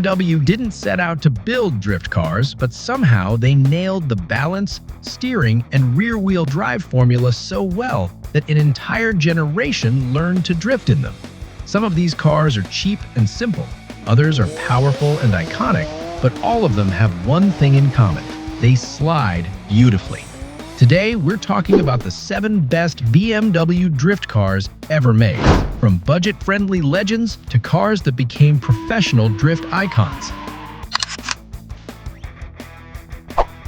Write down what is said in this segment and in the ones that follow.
BMW didn't set out to build drift cars, but somehow they nailed the balance, steering, and rear-wheel drive formula so well that an entire generation learned to drift in them. Some of these cars are cheap and simple, others are powerful and iconic, but all of them have one thing in common: they slide beautifully. Today, we're talking about the 7 best BMW drift cars ever made, from budget-friendly legends to cars that became professional drift icons.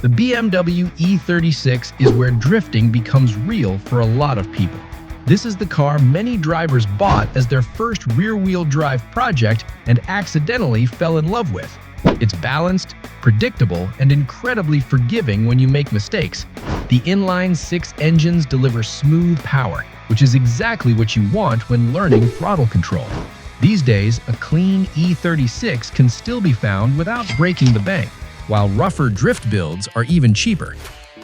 The BMW E36 is where drifting becomes real for a lot of people. This is the car many drivers bought as their first rear-wheel drive project and accidentally fell in love with. It's balanced, predictable, and incredibly forgiving when you make mistakes. The inline-6 engines deliver smooth power, which is exactly what you want when learning throttle control. These days, a clean E36 can still be found without breaking the bank, while rougher drift builds are even cheaper.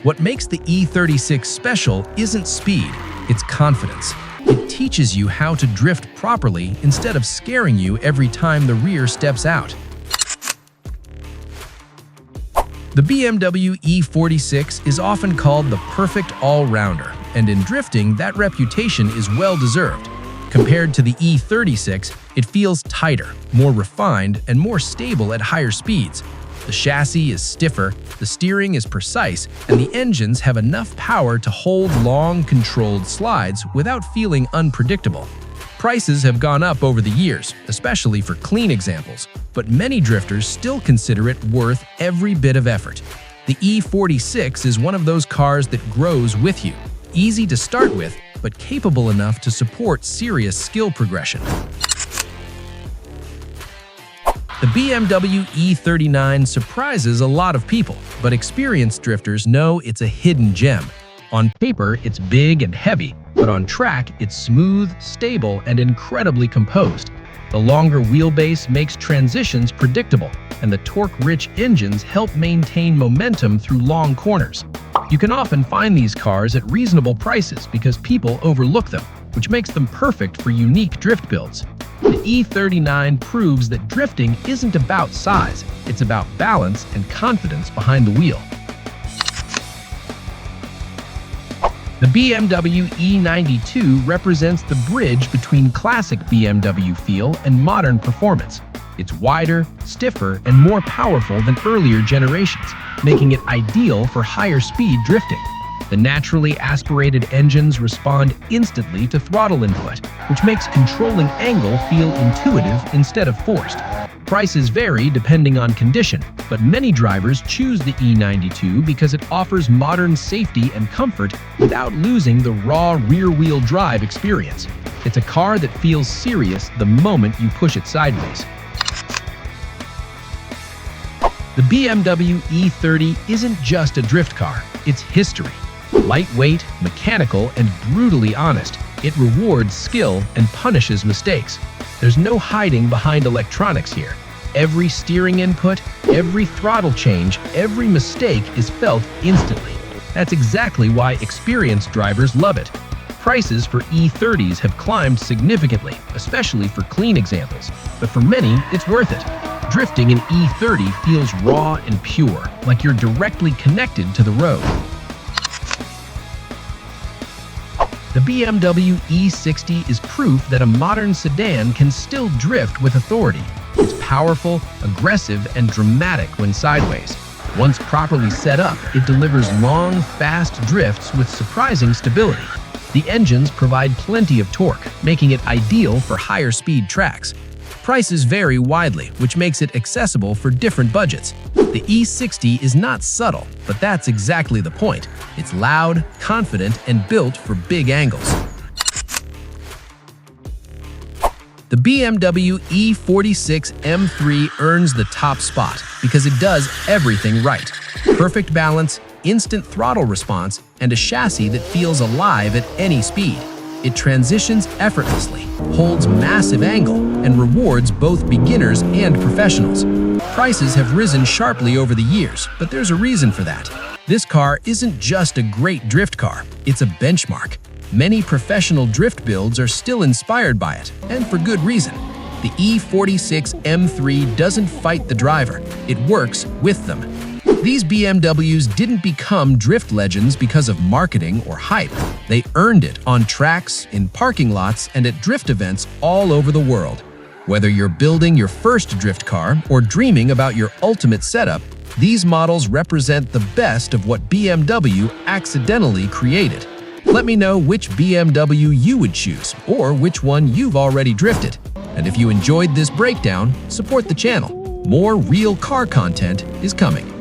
What makes the E36 special isn't speed, it's confidence. It teaches you how to drift properly instead of scaring you every time the rear steps out. The BMW E46 is often called the perfect all-rounder, and in drifting, that reputation is well-deserved. Compared to the E36, it feels tighter, more refined, and more stable at higher speeds. The chassis is stiffer, the steering is precise, and the engines have enough power to hold long, controlled slides without feeling unpredictable. Prices have gone up over the years, especially for clean examples, but many drifters still consider it worth every bit of effort. The E46 is one of those cars that grows with you, easy to start with, but capable enough to support serious skill progression. The BMW E39 surprises a lot of people, but experienced drifters know it's a hidden gem. On paper, it's big and heavy, but on track, it's smooth, stable, and incredibly composed. The longer wheelbase makes transitions predictable, and the torque-rich engines help maintain momentum through long corners. You can often find these cars at reasonable prices because people overlook them, which makes them perfect for unique drift builds. The E39 proves that drifting isn't about size, it's about balance and confidence behind the wheel. The BMW E92 represents the bridge between classic BMW feel and modern performance. It's wider, stiffer, and more powerful than earlier generations, making it ideal for higher speed drifting. The naturally aspirated engines respond instantly to throttle input, which makes controlling angle feel intuitive instead of forced. Prices vary depending on condition, but many drivers choose the E92 because it offers modern safety and comfort without losing the raw rear-wheel drive experience. It's a car that feels serious the moment you push it sideways. The BMW E30 isn't just a drift car, it's history. Lightweight, mechanical, and brutally honest, it rewards skill and punishes mistakes. There's no hiding behind electronics here. Every steering input, every throttle change, every mistake is felt instantly. That's exactly why experienced drivers love it. Prices for E30s have climbed significantly, especially for clean examples, but for many, it's worth it. Drifting in E30 feels raw and pure, like you're directly connected to the road. The BMW E60 is proof that a modern sedan can still drift with authority. It's powerful, aggressive, and dramatic when sideways. Once properly set up, it delivers long, fast drifts with surprising stability. The engines provide plenty of torque, making it ideal for higher speed tracks. Prices vary widely, which makes it accessible for different budgets. The E60 is not subtle, but that's exactly the point. It's loud, confident, and built for big angles. The BMW E46 M3 earns the top spot because it does everything right. Perfect balance, instant throttle response, and a chassis that feels alive at any speed. It transitions effortlessly, holds massive angle, and rewards both beginners and professionals. Prices have risen sharply over the years, but there's a reason for that. This car isn't just a great drift car, it's a benchmark. Many professional drift builds are still inspired by it, and for good reason. The E46 M3 doesn't fight the driver, it works with them. These BMWs didn't become drift legends because of marketing or hype. They earned it on tracks, in parking lots, and at drift events all over the world. Whether you're building your first drift car or dreaming about your ultimate setup, these models represent the best of what BMW accidentally created. Let me know which BMW you would choose, or which one you've already drifted. And if you enjoyed this breakdown, support the channel. More real car content is coming.